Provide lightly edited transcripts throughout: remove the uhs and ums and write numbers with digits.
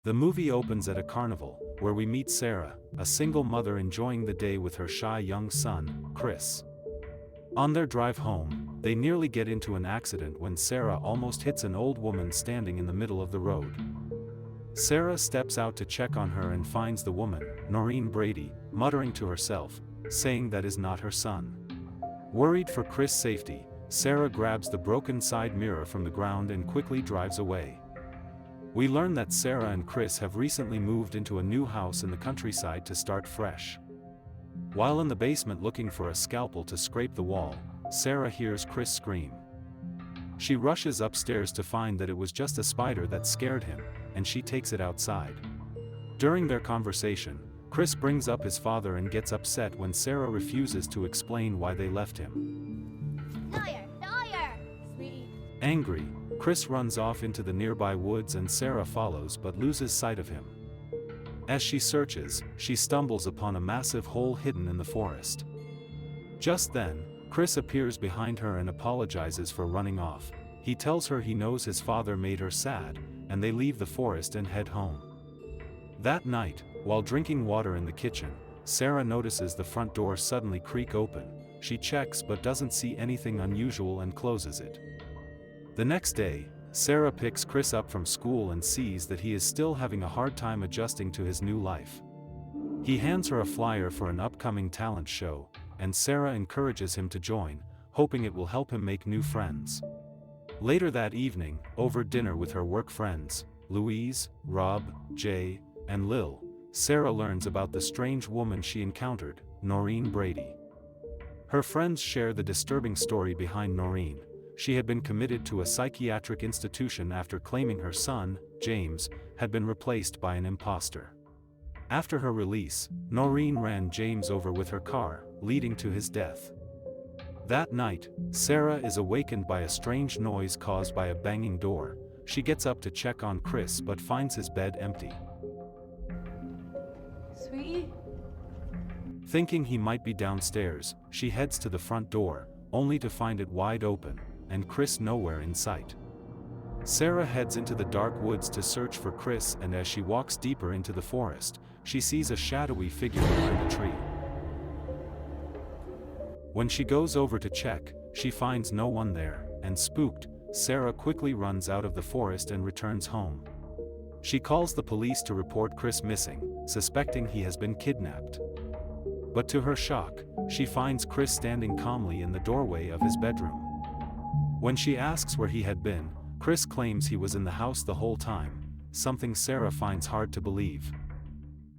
The movie opens at a carnival, where we meet Sarah, a single mother enjoying the day with her shy young son, Chris. On their drive home, they nearly get into an accident when Sarah almost hits an old woman standing in the middle of the road. Sarah steps out to check on her and finds the woman, Noreen Brady, muttering to herself, saying that is not her son. Worried for Chris' safety, Sarah grabs the broken side mirror from the ground and quickly drives away. We learn that Sarah and Chris have recently moved into a new house in the countryside to start fresh. While in the basement looking for a scalpel to scrape the wall, Sarah hears Chris scream. She rushes upstairs to find that it was just a spider that scared him, and she takes it outside. During their conversation, Chris brings up his father and gets upset when Sarah refuses to explain why they left him. Liar! Liar! Sweetie. Angry, Chris runs off into the nearby woods and Sarah follows but loses sight of him. As she searches, she stumbles upon a massive hole hidden in the forest. Just then, Chris appears behind her and apologizes for running off. He tells her he knows his father made her sad, and they leave the forest and head home. That night, while drinking water in the kitchen, Sarah notices the front door suddenly creak open. She checks but doesn't see anything unusual and closes it. The next day, Sarah picks Chris up from school and sees that he is still having a hard time adjusting to his new life. He hands her a flyer for an upcoming talent show, and Sarah encourages him to join, hoping it will help him make new friends. Later that evening, over dinner with her work friends, Louise, Rob, Jay, and Lil, Sarah learns about the strange woman she encountered, Noreen Brady. Her friends share the disturbing story behind Noreen. She had been committed to a psychiatric institution after claiming her son, James, had been replaced by an imposter. After her release, Noreen ran James over with her car, leading to his death. That night, Sarah is awakened by a strange noise caused by a banging door. She gets up to check on Chris but finds his bed empty. Sweetie? Thinking he might be downstairs, she heads to the front door, only to find it wide open, and Chris nowhere in sight. Sarah heads into the dark woods to search for Chris, and as she walks deeper into the forest, she sees a shadowy figure behind a tree. When she goes over to check, she finds no one there, and spooked, Sarah quickly runs out of the forest and returns home. She calls the police to report Chris missing, suspecting he has been kidnapped. But to her shock, she finds Chris standing calmly in the doorway of his bedroom. When she asks where he had been, Chris claims he was in the house the whole time, something Sarah finds hard to believe.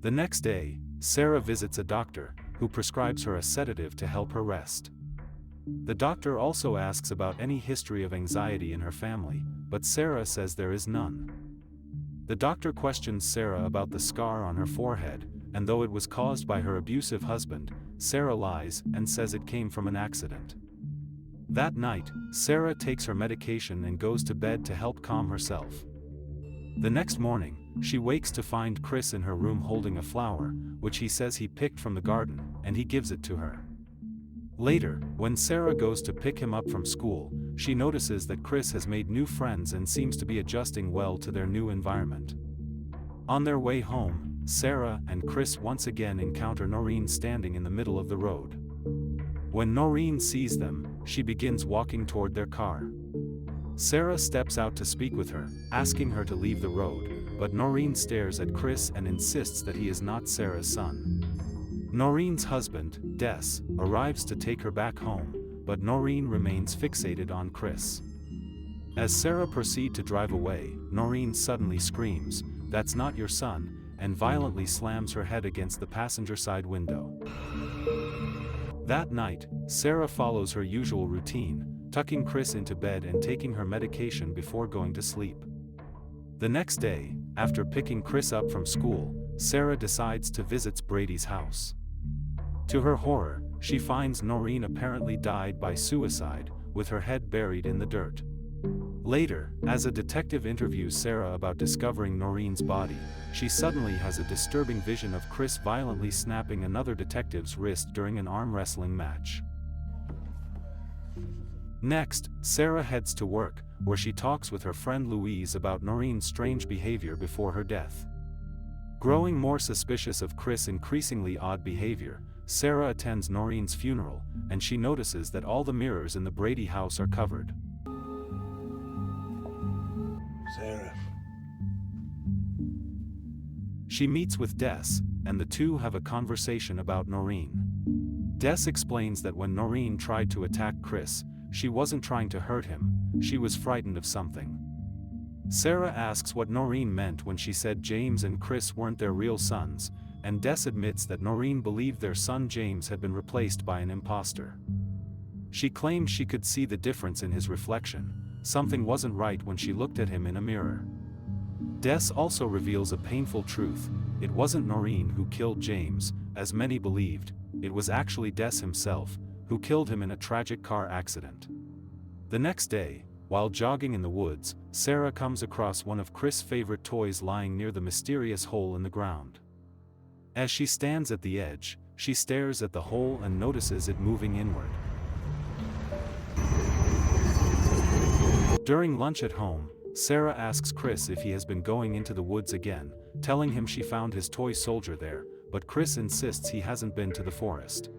The next day, Sarah visits a doctor, who prescribes her a sedative to help her rest. The doctor also asks about any history of anxiety in her family, but Sarah says there is none. The doctor questions Sarah about the scar on her forehead, and though it was caused by her abusive husband, Sarah lies and says it came from an accident. That night, Sarah takes her medication and goes to bed to help calm herself. The next morning, she wakes to find Chris in her room holding a flower, which he says he picked from the garden, and he gives it to her. Later, when Sarah goes to pick him up from school, she notices that Chris has made new friends and seems to be adjusting well to their new environment. On their way home, Sarah and Chris once again encounter Noreen standing in the middle of the road. When Noreen sees them, she begins walking toward their car. Sarah steps out to speak with her, asking her to leave the road, but Noreen stares at Chris and insists that he is not Sarah's son. Noreen's husband, Des, arrives to take her back home, but Noreen remains fixated on Chris. As Sarah proceeds to drive away, Noreen suddenly screams, "That's not your son," and violently slams her head against the passenger side window. That night, Sarah follows her usual routine, tucking Chris into bed and taking her medication before going to sleep. The next day, after picking Chris up from school, Sarah decides to visit Brady's house. To her horror, she finds Noreen apparently died by suicide, with her head buried in the dirt. Later, as a detective interviews Sarah about discovering Noreen's body, she suddenly has a disturbing vision of Chris violently snapping another detective's wrist during an arm wrestling match. Next, Sarah heads to work, where she talks with her friend Louise about Noreen's strange behavior before her death. Growing more suspicious of Chris' increasingly odd behavior, Sarah attends Noreen's funeral, and she notices that all the mirrors in the Brady house are covered. Sarah. She meets with Des, and the two have a conversation about Noreen. Des explains that when Noreen tried to attack Chris, she wasn't trying to hurt him, she was frightened of something. Sarah asks what Noreen meant when she said James and Chris weren't their real sons, and Des admits that Noreen believed their son James had been replaced by an imposter. She claims she could see the difference in his reflection, something wasn't right when she looked at him in a mirror. Des also reveals a painful truth: it wasn't Noreen who killed James, as many believed, it was actually Des himself, who killed him in a tragic car accident. The next day, while jogging in the woods, Sarah comes across one of Chris' favorite toys lying near the mysterious hole in the ground. As she stands at the edge, she stares at the hole and notices it moving inward. During lunch at home, Sarah asks Chris if he has been going into the woods again, telling him she found his toy soldier there, but Chris insists he hasn't been to the forest.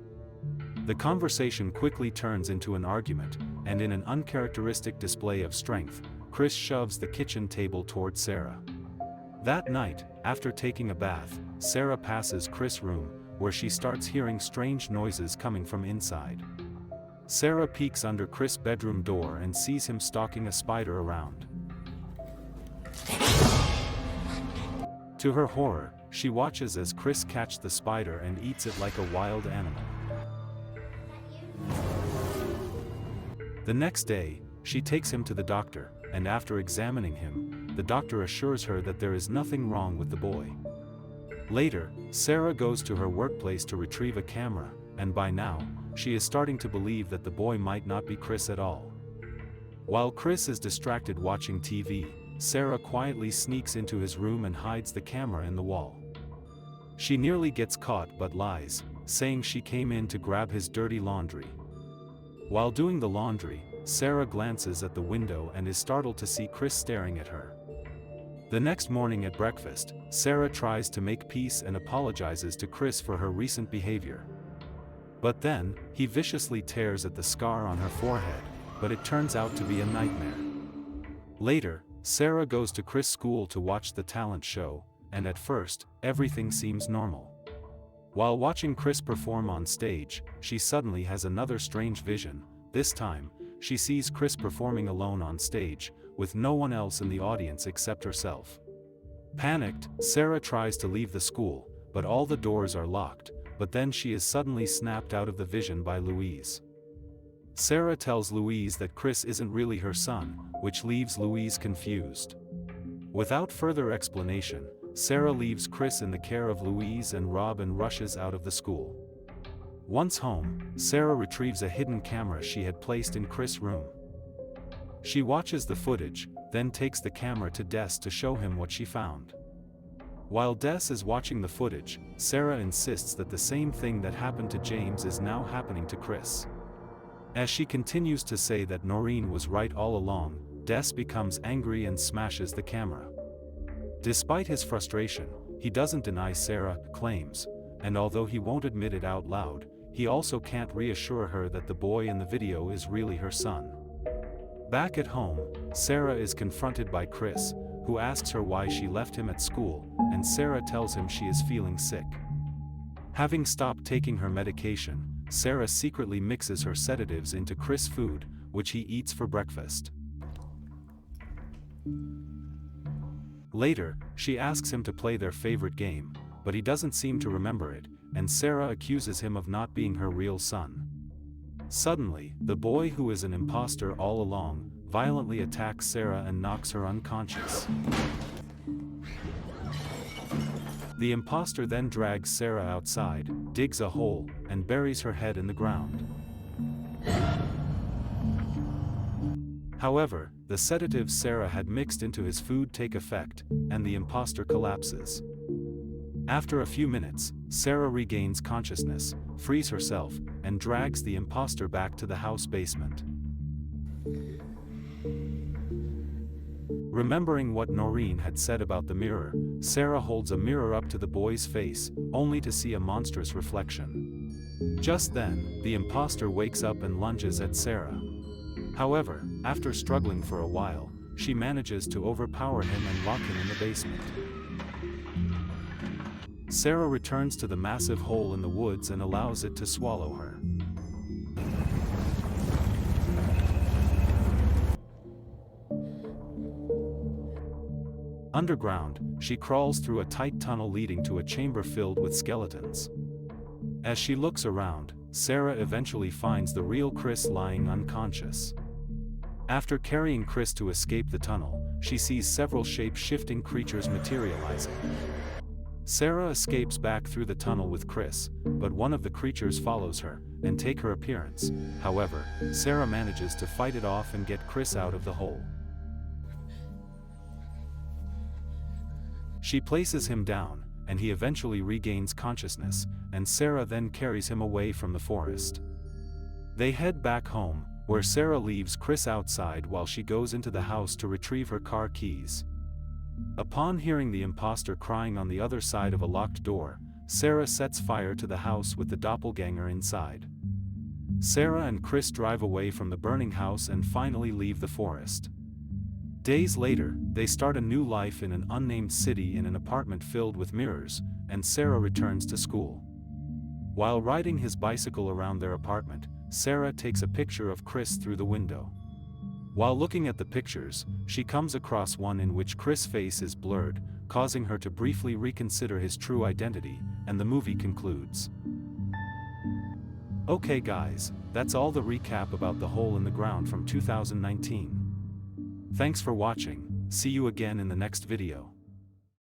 The conversation quickly turns into an argument, and in an uncharacteristic display of strength, Chris shoves the kitchen table toward Sarah. That night, after taking a bath, Sarah passes Chris' room, where she starts hearing strange noises coming from inside. Sarah peeks under Chris' bedroom door and sees him stalking a spider around. To her horror, she watches as Chris catches the spider and eats it like a wild animal. The next day, she takes him to the doctor, and after examining him, the doctor assures her that there is nothing wrong with the boy. Later, Sarah goes to her workplace to retrieve a camera, and by now, she is starting to believe that the boy might not be Chris at all. While Chris is distracted watching TV, Sarah quietly sneaks into his room and hides the camera in the wall. She nearly gets caught but lies, saying she came in to grab his dirty laundry. While doing the laundry, Sarah glances at the window and is startled to see Chris staring at her. The next morning at breakfast, Sarah tries to make peace and apologizes to Chris for her recent behavior. But then, he viciously tears at the scar on her forehead, but it turns out to be a nightmare. Later, Sarah goes to Chris' school to watch the talent show, and at first, everything seems normal. While watching Chris perform on stage, she suddenly has another strange vision. This time, she sees Chris performing alone on stage, with no one else in the audience except herself. Panicked, Sarah tries to leave the school, but all the doors are locked, but then she is suddenly snapped out of the vision by Louise. Sarah tells Louise that Chris isn't really her son, which leaves Louise confused. Without further explanation, Sarah leaves Chris in the care of Louise and Rob and rushes out of the school. Once home, Sarah retrieves a hidden camera she had placed in Chris' room. She watches the footage, then takes the camera to Des to show him what she found. While Des is watching the footage, Sarah insists that the same thing that happened to James is now happening to Chris. As she continues to say that Noreen was right all along, Des becomes angry and smashes the camera. Despite his frustration, he doesn't deny Sarah's claims, and although he won't admit it out loud, he also can't reassure her that the boy in the video is really her son. Back at home, Sarah is confronted by Chris, who asks her why she left him at school, and Sarah tells him she is feeling sick. Having stopped taking her medication, Sarah secretly mixes her sedatives into Chris' food, which he eats for breakfast. Later, she asks him to play their favorite game, but he doesn't seem to remember it, and Sarah accuses him of not being her real son. Suddenly, the boy who is an imposter all along, violently attacks Sarah and knocks her unconscious. The imposter then drags Sarah outside, digs a hole, and buries her head in the ground. However, the sedatives Sarah had mixed into his food take effect, and the imposter collapses. After a few minutes, Sarah regains consciousness, frees herself, and drags the imposter back to the house basement. Remembering what Noreen had said about the mirror, Sarah holds a mirror up to the boy's face, only to see a monstrous reflection. Just then, the imposter wakes up and lunges at Sarah. However, after struggling for a while, she manages to overpower him and lock him in the basement. Sarah returns to the massive hole in the woods and allows it to swallow her. Underground, she crawls through a tight tunnel leading to a chamber filled with skeletons. As she looks around, Sarah eventually finds the real Chris lying unconscious. After carrying Chris to escape the tunnel, she sees several shape-shifting creatures materializing. Sarah escapes back through the tunnel with Chris, but one of the creatures follows her and takes her appearance. However, Sarah manages to fight it off and get Chris out of the hole. She places him down, and he eventually regains consciousness, and Sarah then carries him away from the forest. They head back home, where Sarah leaves Chris outside while she goes into the house to retrieve her car keys. Upon hearing the imposter crying on the other side of a locked door, Sarah sets fire to the house with the doppelganger inside. Sarah and Chris drive away from the burning house and finally leave the forest. Days later, they start a new life in an unnamed city in an apartment filled with mirrors, and Sarah returns to school. While riding his bicycle around their apartment, Sarah takes a picture of Chris through the window. While looking at the pictures, she comes across one in which Chris' face is blurred, causing her to briefly reconsider his true identity, and the movie concludes. Okay guys, that's all the recap about The Hole in the Ground from 2019. Thanks for watching, see you again in the next video.